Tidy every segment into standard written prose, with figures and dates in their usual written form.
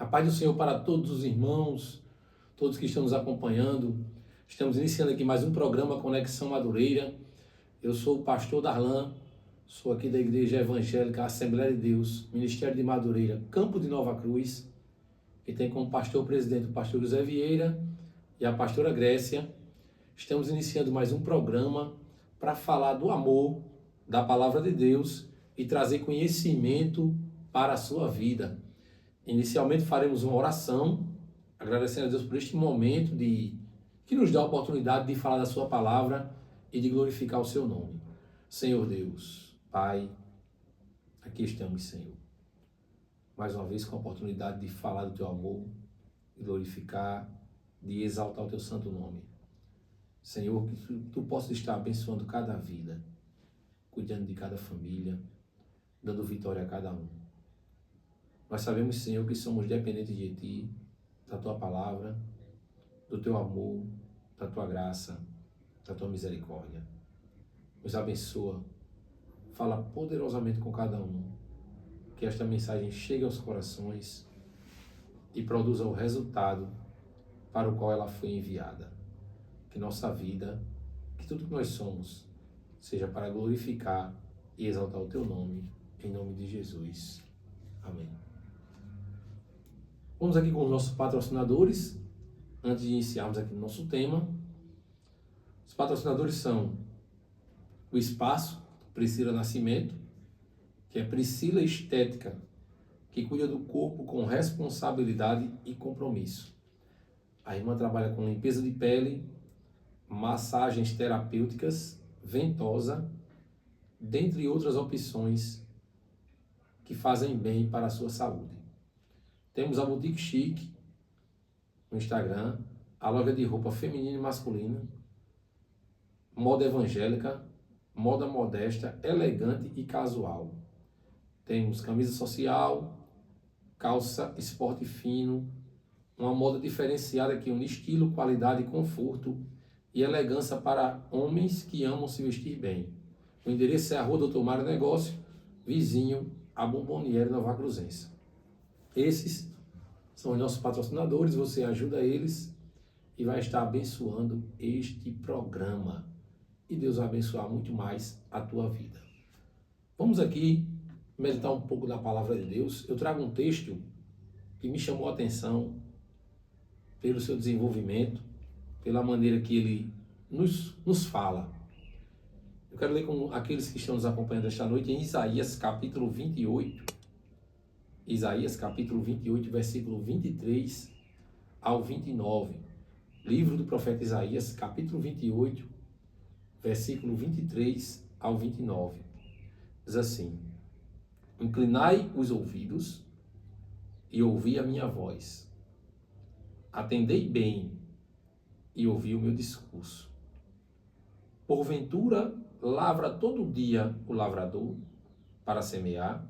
paz do Senhor para todos os irmãos, todos que estão nos acompanhando. Estamos iniciando aqui mais um programa Conexão Madureira. Eu sou o pastor Darlan, sou aqui da Igreja Evangélica Assembleia de Deus, Ministério de Madureira, Campo de Nova Cruz, e tem como pastor presidente o pastor José Vieira e a pastora Grécia. Estamos iniciando mais um programa para falar do amor, da palavra de Deus e trazer conhecimento para a sua vida. Inicialmente faremos uma oração, agradecendo a Deus por este momento que nos dá a oportunidade de falar da sua palavra e de glorificar o seu nome. Senhor Deus, Pai, aqui estamos, Senhor. Mais uma vez com a oportunidade de falar do teu amor, de glorificar, de exaltar o teu santo nome. Senhor, que tu possas estar abençoando cada vida, cuidando de cada família, dando vitória a cada um. Nós sabemos, Senhor, que somos dependentes de Ti, da Tua palavra, do Teu amor, da Tua graça, da Tua misericórdia. Nos abençoa, fala poderosamente com cada um, que esta mensagem chegue aos corações e produza o resultado para o qual ela foi enviada. Que nossa vida, que tudo que nós somos, seja para glorificar e exaltar o Teu nome, em nome de Jesus. Amém. Vamos aqui com os nossos patrocinadores, antes de iniciarmos aqui o nosso tema. Os patrocinadores são o Espaço Priscila Nascimento, que é Priscila Estética, que cuida do corpo com responsabilidade e compromisso. A irmã trabalha com limpeza de pele, massagens terapêuticas, ventosa, dentre outras opções que fazem bem para a sua saúde. Temos a Boutique Chique no Instagram, a loja de roupa feminina e masculina, moda evangélica, moda modesta, elegante e casual. Temos camisa social, calça esporte fino, uma moda diferenciada que une estilo, qualidade, conforto e elegância para homens que amam se vestir bem. O endereço é a Rua Doutor Mário Negócio, vizinho a Bomboniere Nova Cruzense. Esses são os nossos patrocinadores, você ajuda eles e vai estar abençoando este programa. E Deus vai abençoar muito mais a tua vida. Vamos aqui meditar um pouco da palavra de Deus. Eu trago um texto que me chamou a atenção pelo seu desenvolvimento, pela maneira que ele nos fala. Eu quero ler com aqueles que estão nos acompanhando esta noite em Isaías capítulo 28. Isaías capítulo 28, versículo 23 ao 29. Livro do profeta Isaías, capítulo 28, versículo 23 ao 29. Diz assim: Inclinai os ouvidos e ouvi a minha voz. Atendei bem e ouvi o meu discurso. Porventura, lavra todo dia o lavrador para semear?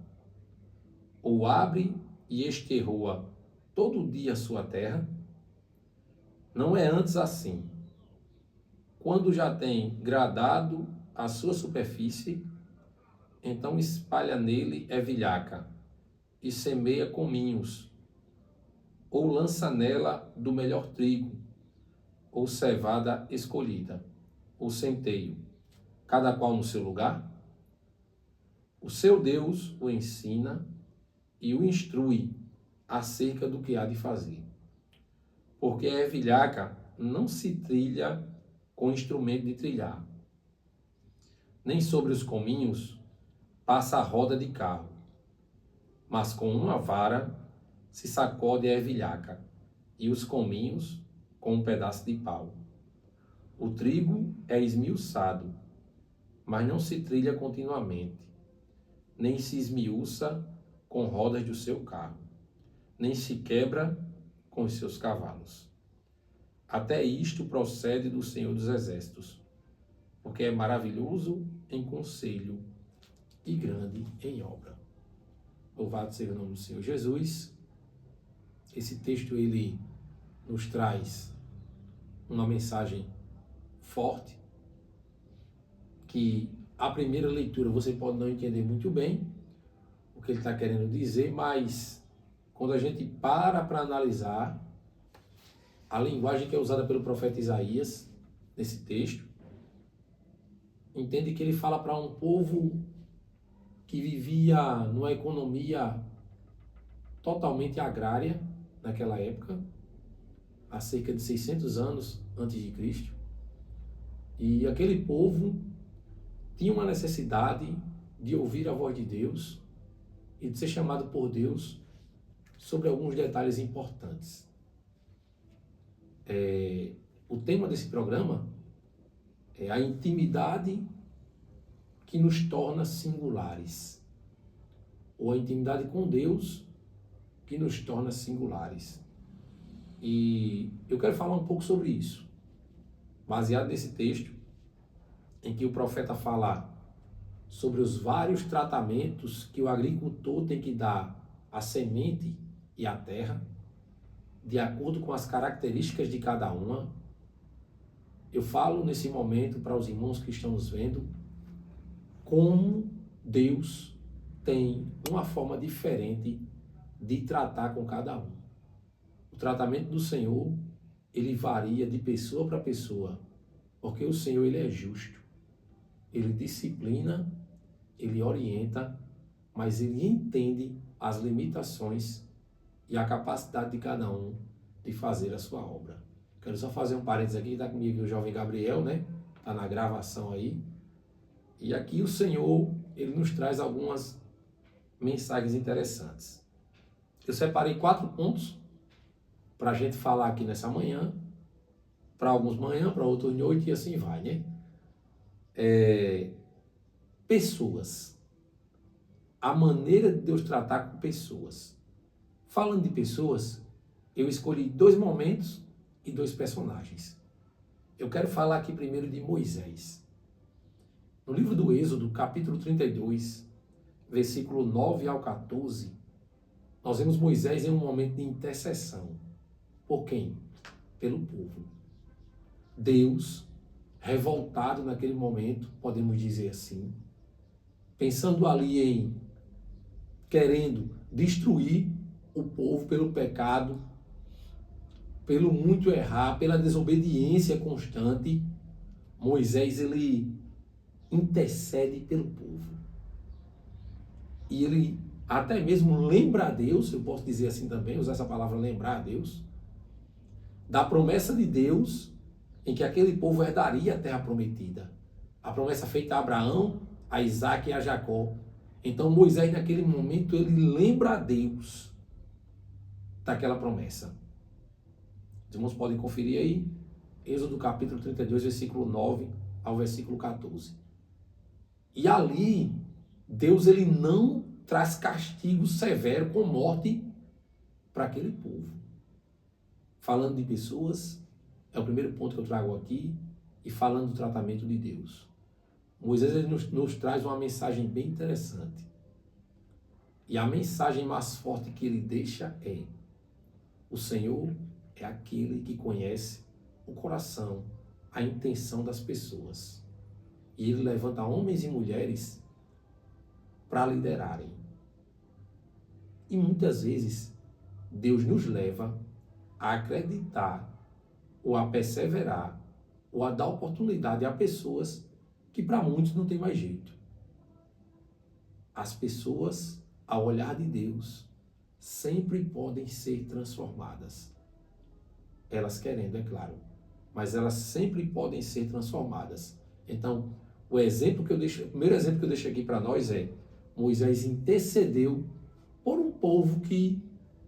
Ou abre e esterroa todo dia a sua terra? Não é antes assim. Quando já tem gradado a sua superfície, então espalha nele ervilhaca e semeia cominhos, ou lança nela do melhor trigo, ou cevada escolhida, ou centeio, cada qual no seu lugar? O seu Deus o ensina e o instrui acerca do que há de fazer. Porque a ervilhaca não se trilha com instrumento de trilhar, nem sobre os cominhos passa a roda de carro, mas com uma vara se sacode a ervilhaca, e os cominhos com um pedaço de pau. O trigo é esmiuçado, mas não se trilha continuamente, nem se esmiuça com rodas do seu carro, nem se quebra com os seus cavalos. Até isto procede do Senhor dos Exércitos, porque é maravilhoso em conselho e grande em obra. Louvado seja o nome do Senhor Jesus. Esse texto ele nos traz uma mensagem forte, que à primeira leitura você pode não entender muito bem o que ele está querendo dizer, mas quando a gente para analisar a linguagem que é usada pelo profeta Isaías, nesse texto, entende que ele fala para um povo que vivia numa economia totalmente agrária naquela época, há cerca de 600 anos antes de Cristo. E aquele povo tinha uma necessidade de ouvir a voz de Deus e de ser chamado por Deus sobre alguns detalhes importantes. O tema desse programa é a intimidade que nos torna singulares, ou a intimidade com Deus que nos torna singulares. E eu quero falar um pouco sobre isso, baseado nesse texto, em que o profeta fala sobre os vários tratamentos que o agricultor tem que dar à semente e à terra, de acordo com as características de cada uma. Eu falo nesse momento para os irmãos que estão nos vendo, como Deus tem uma forma diferente de tratar com cada um. O tratamento do Senhor, ele varia de pessoa para pessoa, porque o Senhor, ele é justo. Ele disciplina, ele orienta, mas ele entende as limitações e a capacidade de cada um de fazer a sua obra. Quero só fazer um parênteses aqui, está comigo o jovem Gabriel, né? Está na gravação aí. E aqui o Senhor, ele nos traz algumas mensagens interessantes. Eu separei 4 pontos para a gente falar aqui nessa manhã, para alguns manhã, para outros noite e assim vai, né? Pessoas. A maneira de Deus tratar com pessoas. Falando de pessoas, eu escolhi 2 momentos e 2 personagens. Eu quero falar aqui primeiro de Moisés. No livro do Êxodo, capítulo 32, versículo 9 ao 14, nós vemos Moisés em um momento de intercessão. Por quem? Pelo povo. Deus, revoltado naquele momento, podemos dizer assim, pensando ali em querendo destruir o povo pelo pecado, pelo muito errar, pela desobediência constante, Moisés, ele intercede pelo povo. E ele até mesmo lembra a Deus, eu posso dizer assim também, usar essa palavra lembrar a Deus, da promessa de Deus em que aquele povo herdaria a terra prometida. A promessa feita a Abraão, a Isaac e a Jacó. Então Moisés, naquele momento, ele lembra a Deus daquela promessa. Os irmãos podem conferir aí, Êxodo capítulo 32, versículo 9 ao versículo 14. E ali, Deus, ele não traz castigo severo com morte para aquele povo. Falando de pessoas, é o primeiro ponto que eu trago aqui, e falando do tratamento de Deus. Moisés, ele nos traz uma mensagem bem interessante. E a mensagem mais forte que ele deixa é: o Senhor é aquele que conhece o coração, a intenção das pessoas. E ele levanta homens e mulheres para liderarem. E muitas vezes Deus nos leva a acreditar, ou a perseverar, ou a dar oportunidade a pessoas que para muitos não tem mais jeito. As pessoas, ao olhar de Deus, sempre podem ser transformadas. Elas querendo, é claro, mas elas sempre podem ser transformadas. Então, o primeiro exemplo que eu deixo aqui para nós é: Moisés intercedeu por um povo que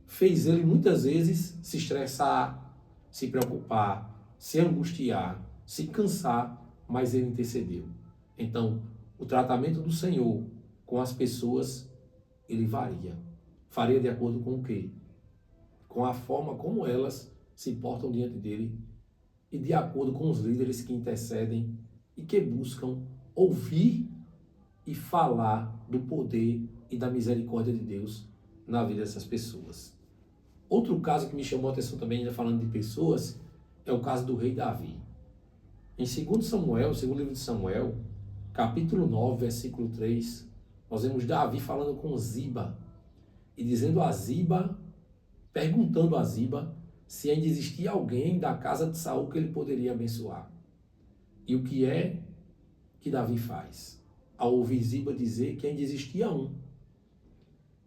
fez ele muitas vezes se estressar, se preocupar, se angustiar, se cansar, mas ele intercedeu. Então, o tratamento do Senhor com as pessoas, ele varia. Varia de acordo com o quê? Com a forma como elas se portam diante dele e de acordo com os líderes que intercedem e que buscam ouvir e falar do poder e da misericórdia de Deus na vida dessas pessoas. Outro caso que me chamou a atenção também, ainda falando de pessoas, é o caso do rei Davi. Em 2 Samuel, segundo livro de Samuel, capítulo 9, versículo 3, nós vemos Davi falando com Ziba e dizendo a Ziba perguntando a Ziba se ainda existia alguém da casa de Saul que ele poderia abençoar. E o que é que Davi faz? Ao ouvir Ziba dizer que ainda existia um,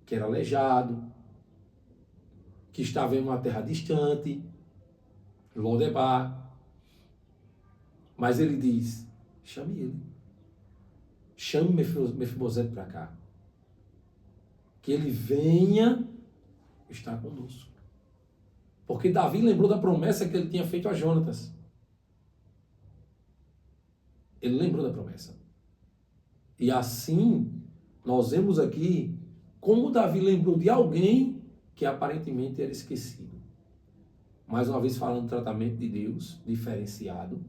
que era aleijado, que estava em uma terra distante, Lodebar. Mas ele diz, chame ele. Chame Mefibosete para cá. Que ele venha estar conosco. Porque Davi lembrou da promessa que ele tinha feito a Jonatas. Ele lembrou da promessa. E assim, nós vemos aqui como Davi lembrou de alguém que aparentemente era esquecido. Mais uma vez falando do tratamento de Deus, diferenciado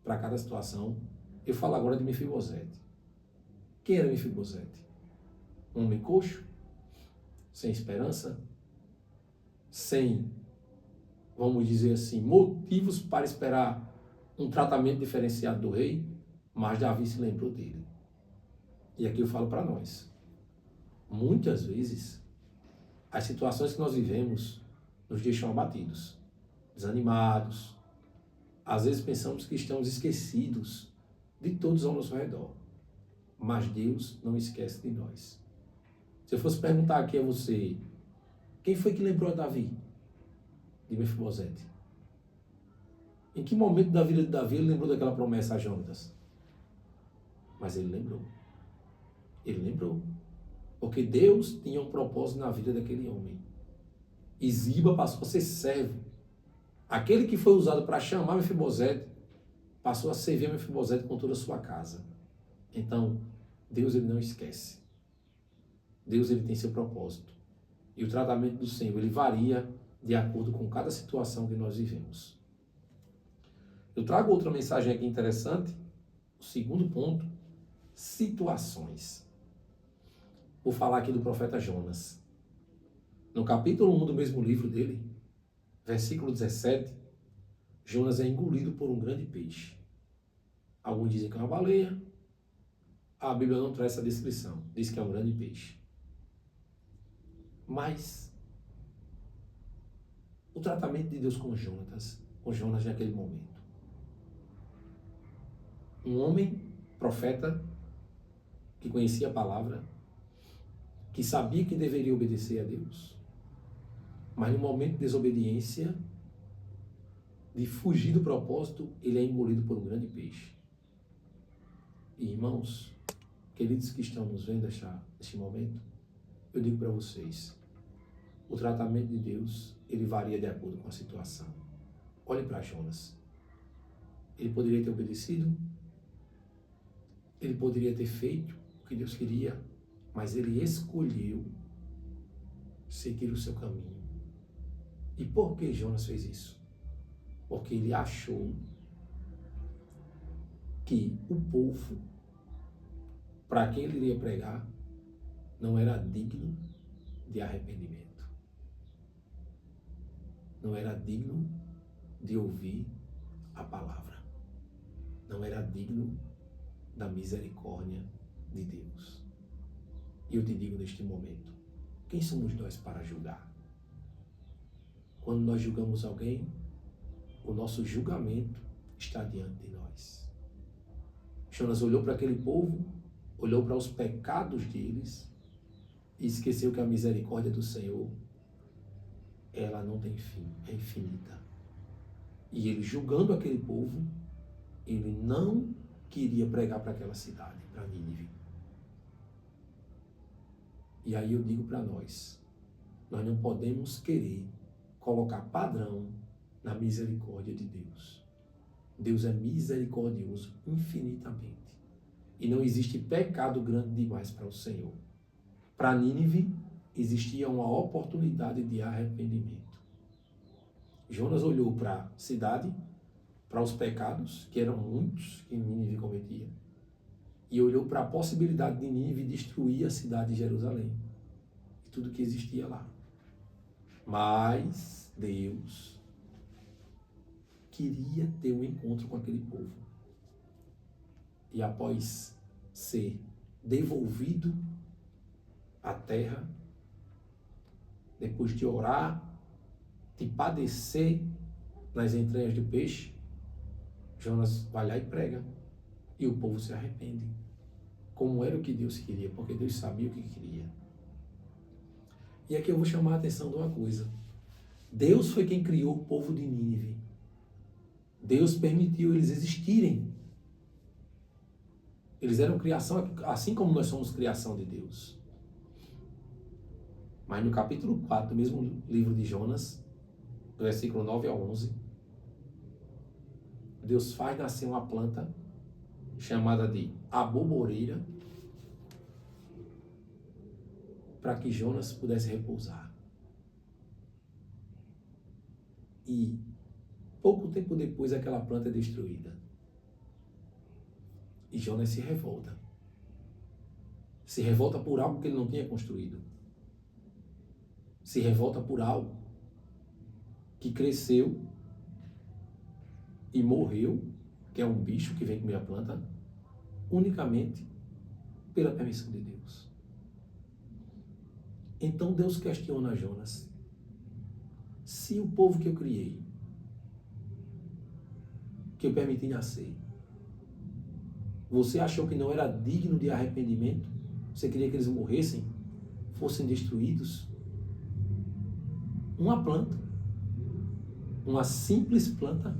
para cada situação. Eu falo agora de Mefibosete. Quem era Mefibosete? Um homem coxo? Sem esperança? Sem, vamos dizer assim, motivos para esperar um tratamento diferenciado do rei? Mas Davi se lembrou dele. E aqui eu falo para nós. Muitas vezes, as situações que nós vivemos nos deixam abatidos, desanimados. Às vezes pensamos que estamos esquecidos de todos ao nosso redor. Mas Deus não esquece de nós. Se eu fosse perguntar aqui a você, quem foi que lembrou a Davi de Mefibosete? Em que momento da vida de Davi ele lembrou daquela promessa a Jonatas? Mas ele lembrou. Ele lembrou. Porque Deus tinha um propósito na vida daquele homem. E Ziba passou a ser servo. Aquele que foi usado para chamar Mefibosete, passou a servir Mefibosete com toda a sua casa. Então, Deus ele não esquece. Deus ele tem seu propósito. E o tratamento do Senhor ele varia de acordo com cada situação que nós vivemos. Eu trago outra mensagem aqui interessante. O segundo ponto, situações. Vou falar aqui do profeta Jonas. No capítulo 1 do mesmo livro dele, versículo 17, Jonas é engolido por um grande peixe. Alguns dizem que é uma baleia. A Bíblia não traz essa descrição. Diz que é um grande peixe. Mas o tratamento de Deus com Jonas naquele momento. Um homem, profeta, que conhecia a palavra, que sabia que deveria obedecer a Deus, mas no momento de desobediência, de fugir do propósito, ele é engolido por um grande peixe. E irmãos, queridos que estão nos vendo neste momento, eu digo para vocês, o tratamento de Deus, ele varia de acordo com a situação. Olhe para Jonas. Ele poderia ter obedecido, ele poderia ter feito o que Deus queria, mas ele escolheu seguir o seu caminho. E por que Jonas fez isso? Porque ele achou que o povo para quem ele iria pregar não era digno de arrependimento. Não era digno de ouvir a palavra. Não era digno da misericórdia de Deus. E eu te digo neste momento, quem somos nós para julgar? Quando nós julgamos alguém, o nosso julgamento está diante de nós. Jonas olhou para aquele povo, olhou para os pecados deles e esqueceu que a misericórdia do Senhor, ela não tem fim, é infinita. E ele, julgando aquele povo, ele não queria pregar para aquela cidade, para Nínive. E aí eu digo para nós não podemos querer colocar padrão na misericórdia de Deus. Deus é misericordioso infinitamente. E não existe pecado grande demais para o Senhor. Para Nínive, existia uma oportunidade de arrependimento. Jonas olhou para a cidade, para os pecados, que eram muitos que Nínive cometia, e olhou para a possibilidade de Nínive destruir a cidade de Jerusalém e tudo que existia lá. Mas Deus queria ter um encontro com aquele povo. E após ser devolvido à terra, depois de orar de padecer nas entranhas do peixe, Jonas vai lá e prega. E o povo se arrepende. Como era o que Deus queria, porque Deus sabia o que queria. E aqui eu vou chamar a atenção de uma coisa. Deus foi quem criou o povo de Nínive. Deus permitiu eles existirem. Eles eram criação, assim como nós somos criação de Deus. Mas no capítulo 4 do mesmo livro de Jonas, do versículo 9 ao 11, Deus faz nascer uma planta chamada de aboboreira para que Jonas pudesse repousar. E pouco tempo depois aquela planta é destruída. E Jonas se revolta. Se revolta por algo que ele não tinha construído. Se revolta por algo que cresceu e morreu, que é um bicho que vem comer a planta, unicamente pela permissão de Deus. Então Deus questiona Jonas: se o povo que eu criei, que eu permiti nascer, você achou que não era digno de arrependimento? Você queria que eles morressem, fossem destruídos? Uma planta, uma simples planta,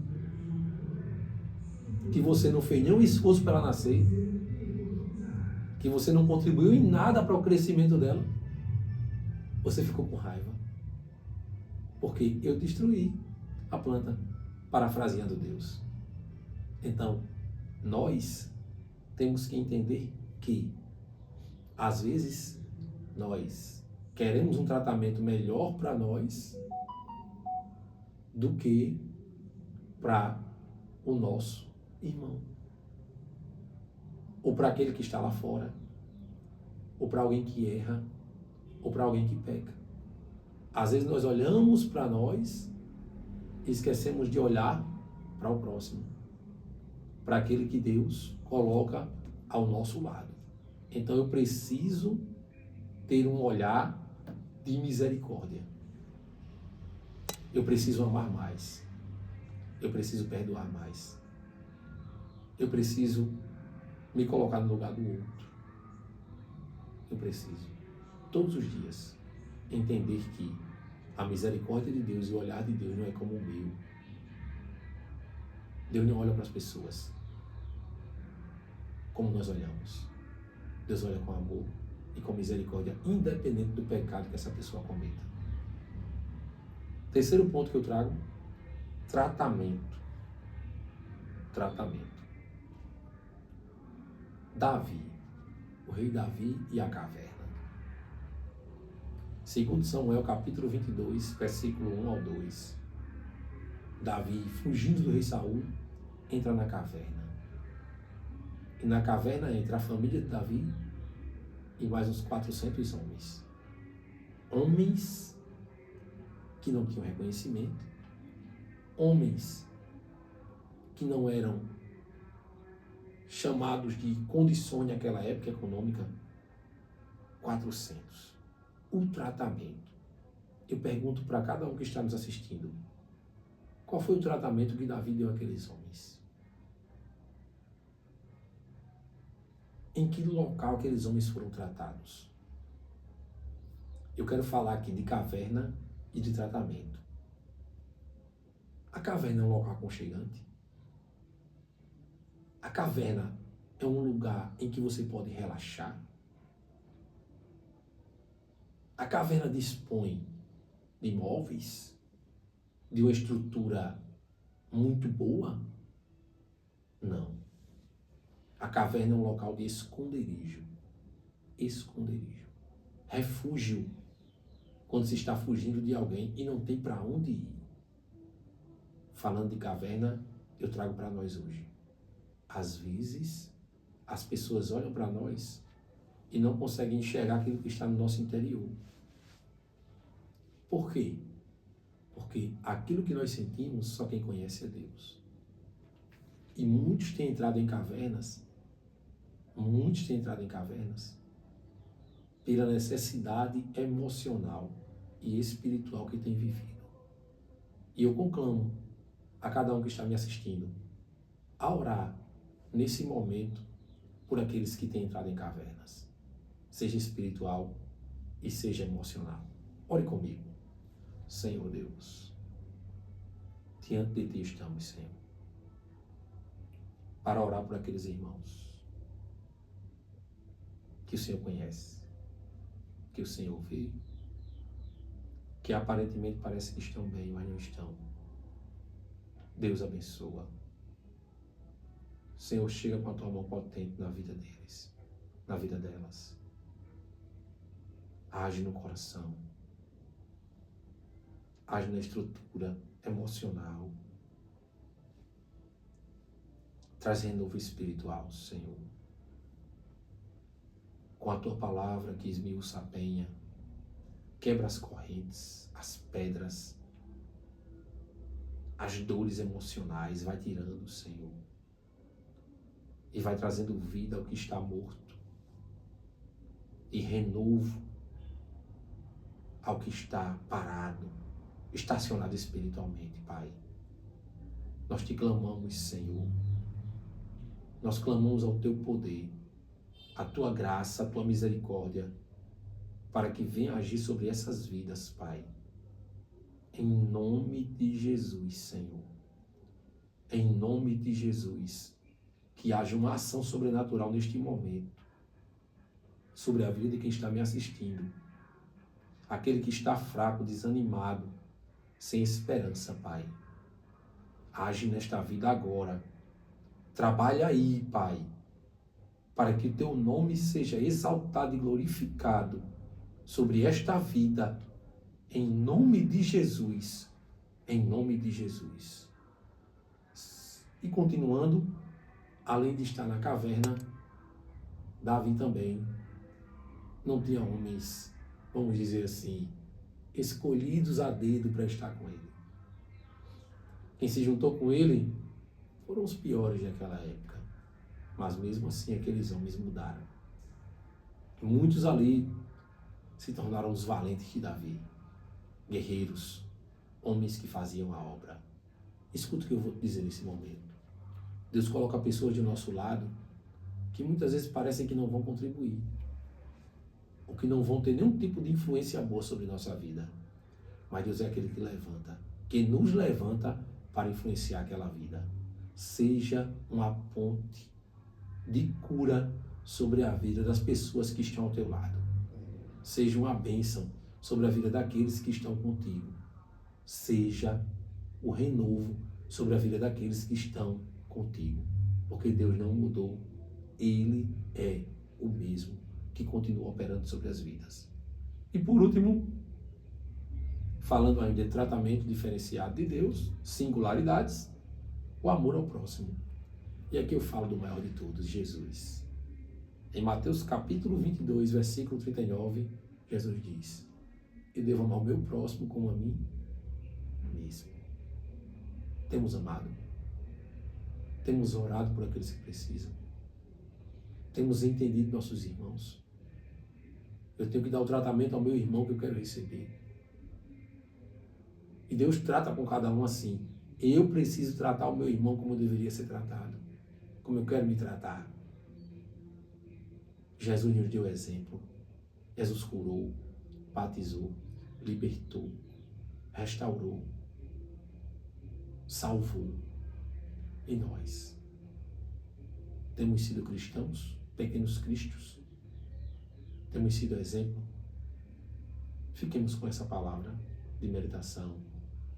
que você não fez nenhum esforço para ela nascer, que você não contribuiu em nada para o crescimento dela, você ficou com raiva. Porque eu destruí a planta, parafraseando Deus. Então, nós temos que entender que, às vezes, nós queremos um tratamento melhor para nós do que para o nosso irmão. Ou para aquele que está lá fora. Ou para alguém que erra. Ou para alguém que peca. Às vezes nós olhamos para nós e esquecemos de olhar para o próximo. Para aquele que Deus coloca ao nosso lado. Então eu preciso ter um olhar de misericórdia. Eu preciso amar mais. Eu preciso perdoar mais. Eu preciso me colocar no lugar do outro. Eu preciso, todos os dias, entender que a misericórdia de Deus e o olhar de Deus não é como o meu. Deus não olha para as pessoas como nós olhamos. Deus olha com amor e com misericórdia, independente do pecado que essa pessoa cometa. Terceiro ponto que eu trago: tratamento. Tratamento. Davi, o rei Davi e a caverna. Segundo Samuel, capítulo 22, versículo 1 ao 2. Davi, fugindo do rei Saul, entra na caverna. E na caverna entra a família de Davi e mais uns 400 homens. Homens que não tinham reconhecimento. Homens que não eram chamados de condições naquela época econômica. 400. O tratamento. Eu pergunto para cada um que está nos assistindo: qual foi o tratamento que Davi deu àqueles homens? Em que local aqueles homens foram tratados? Eu quero falar aqui de caverna e de tratamento. A caverna é um local aconchegante. A caverna é um lugar em que você pode relaxar. A caverna dispõe de móveis, de uma estrutura muito boa? Não. A caverna é um local de esconderijo. Esconderijo. Refúgio. Quando se está fugindo de alguém e não tem para onde ir. Falando de caverna, eu trago para nós hoje. Às vezes, as pessoas olham para nós e não conseguem enxergar aquilo que está no nosso interior. Por quê? Porque aquilo que nós sentimos, só quem conhece é Deus. E muitos têm entrado em cavernas pela necessidade emocional e espiritual que têm vivido. E eu conclamo a cada um que está me assistindo a orar nesse momento por aqueles que têm entrado em cavernas, seja espiritual e seja emocional. Ore comigo. Senhor Deus, diante de Ti estamos, Senhor, para orar por aqueles irmãos que o Senhor conhece, que o Senhor vê, que aparentemente parece que estão bem, mas não estão. Deus abençoa. Senhor, chega com a Tua mão potente na vida deles, na vida delas. Age no coração, age na estrutura emocional, traz renovo espiritual, Senhor. Com a Tua palavra que esmiuça a penha, quebra as correntes, as pedras, as dores emocionais, vai tirando, Senhor. E vai trazendo vida ao que está morto. E renovo ao que está parado, estacionado espiritualmente, Pai. Nós Te clamamos, Senhor. Nós clamamos ao Teu poder, a Tua graça, a Tua misericórdia, para que venha agir sobre essas vidas, Pai. Em nome de Jesus, Senhor. Em nome de Jesus. Que haja uma ação sobrenatural neste momento sobre a vida de quem está me assistindo. Aquele que está fraco, desanimado, sem esperança, Pai. Age nesta vida agora. Trabalha aí, Pai, para que o Teu nome seja exaltado e glorificado sobre esta vida, em nome de Jesus. Em nome de Jesus. E continuando, além de estar na caverna, Davi também não tinha homens, vamos dizer assim, escolhidos a dedo para estar com ele. Quem se juntou com ele foram os piores daquela época. Mas mesmo assim aqueles homens mudaram. E muitos ali se tornaram os valentes de Davi. Guerreiros, homens que faziam a obra. Escuta o que eu vou te dizer nesse momento. Deus coloca pessoas de nosso lado que muitas vezes parecem que não vão contribuir, ou que não vão ter nenhum tipo de influência boa sobre nossa vida. Mas Deus é aquele que levanta, que nos levanta para influenciar aquela vida. Seja uma ponte de cura sobre a vida das pessoas que estão ao teu lado. Seja uma bênção sobre a vida daqueles que estão contigo. Seja o renovo sobre a vida daqueles que estão contigo. Porque Deus não mudou. Ele é o mesmo que continua operando sobre as vidas. E por último, falando ainda de tratamento diferenciado de Deus, singularidades, o amor ao próximo. E aqui eu falo do maior de todos, Jesus. Em Mateus capítulo 22, versículo 39, Jesus diz: eu devo amar o meu próximo como a mim mesmo. Temos amado. Temos orado por aqueles que precisam. Temos entendido nossos irmãos. Eu tenho que dar o tratamento ao meu irmão que eu quero receber. E Deus trata com cada um assim. Eu preciso tratar o meu irmão como deveria ser tratado, como eu quero me tratar. Jesus nos deu exemplo. Jesus curou, batizou, libertou, restaurou, salvou. E nós temos sido cristãos, pequenos cristos? Temos sido exemplo? Fiquemos com essa palavra de meditação,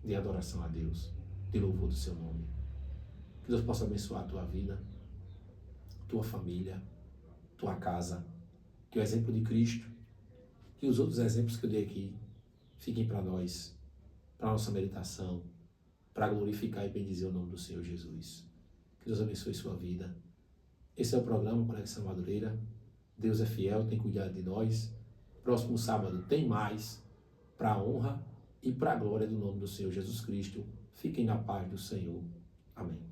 de adoração a Deus, de louvor do seu nome. Que Deus possa abençoar a tua vida, tua família, tua casa. Que o exemplo de Cristo e os outros exemplos que eu dei aqui fiquem para nós, para a nossa meditação, para glorificar e bendizer o nome do Senhor Jesus. Que Deus abençoe sua vida. Esse é o programa Conexão Madureira. Deus é fiel, tem cuidado de nós. Próximo sábado tem mais, para a honra e para a glória do nome do Senhor Jesus Cristo. Fiquem na paz do Senhor. Amém.